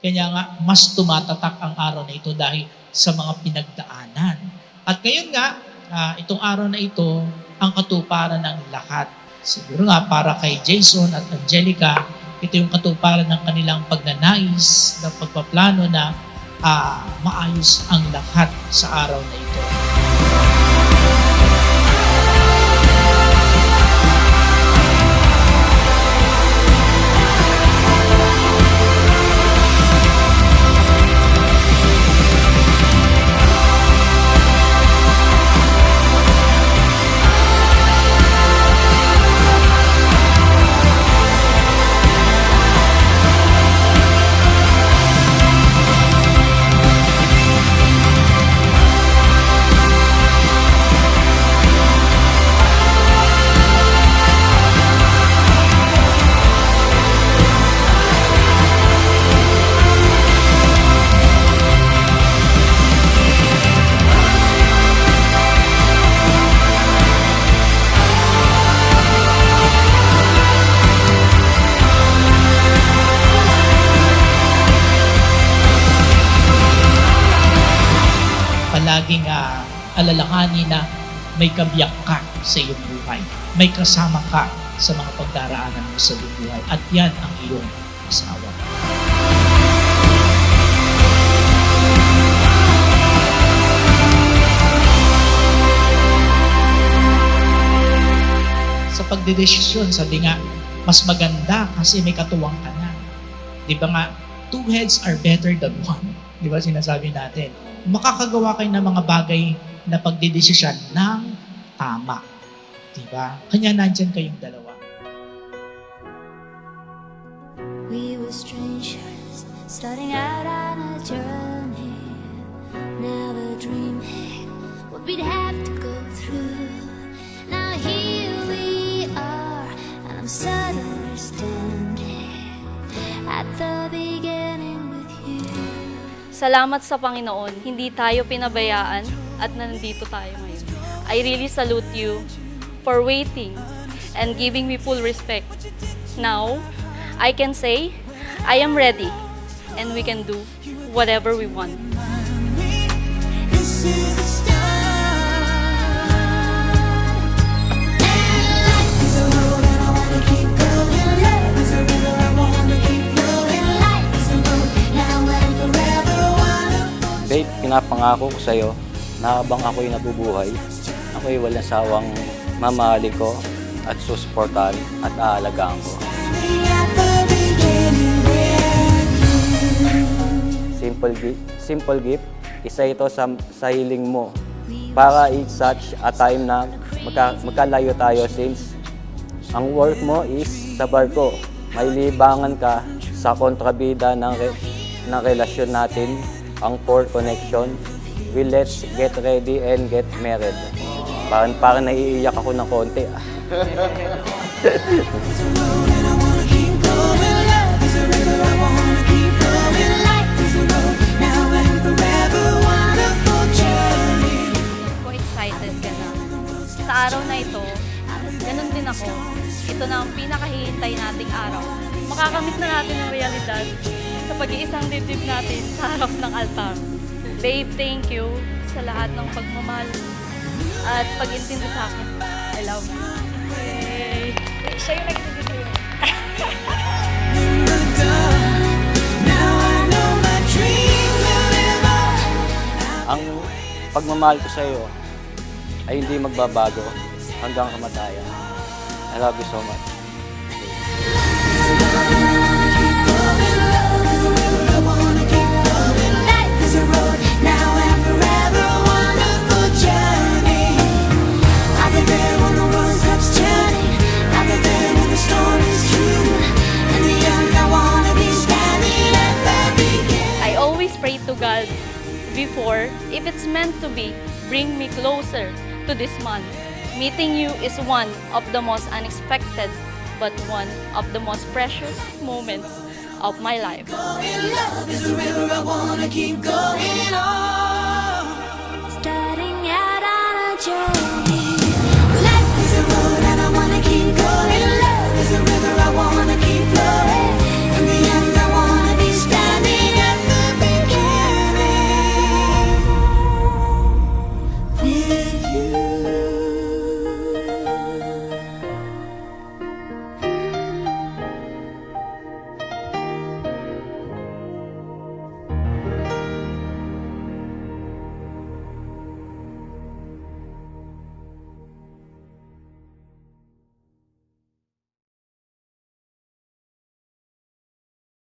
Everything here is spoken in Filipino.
Kaya nga, mas tumatatak ang araw na ito dahil sa mga pinagdaanan. At ngayon nga, itong araw na ito, ang katuparan ng lahat. Siguro nga, para kay Jason at Angelica, ito yung katuparan ng kanilang pagnanais, ng pagpaplano na maayos ang lahat sa araw na ito. Palaging alalahanin na may kabiyak ka sa iyong buhay. May kasama ka sa mga pagdaraanan mo sa iyong buhay. At yan ang iyong asawa. Sa pagdedesisyon, sabi nga, mas maganda kasi may katuwang ka na. Di ba nga, two heads are better than one. Di ba sinasabi natin? Makakagawa kayo ng mga bagay na pagdidesisyon ng tama. Diba? Kanya nandyan kayong dalawa. We were strangers, starting out on a journey. Never dreaming what we'd have to go through. Now here we are, and I'm suddenly standing at the beginning with you. Salamat sa Panginoon, hindi tayo pinabayaan at nandito tayo ngayon. I really salute you for waiting and giving me full respect. Now, I can say, I am ready and we can do whatever we want. Babe, pinapangako ko sa'yo na habang ako'y nabubuhay, ako'y walang sawang mamahalin ko at susuportahan at aalagaan ko. Simple gift, isa ito sa hiling mo para it's such a time na magkalayo tayo since ang work mo is sa barko. May libangan ka sa kontrabida ng relasyon natin. Ang core connection, let's get ready and get married. Parang naiiyak ako ng konti. Kung excited ka na, sa araw na ito, ganun din ako. Ito na ang pinakahihintay nating araw. Makakamit na natin ang realidad sa pag-iisang dibdib natin sa harap ng altar. Babe, thank you sa lahat ng pagmamahal at pag-intindi sa akin. I love you. Yay! Siya yung nag-intindi sa'yo. Ang pagmamahal ko sa iyo ay hindi magbabago hanggang kamatayan. I love you so much. I always pray to God before, if it's meant to be, bring me closer to this month. Meeting you is one of the most unexpected, but one of the most precious moments of my life. Love is a river I wanna keep going on.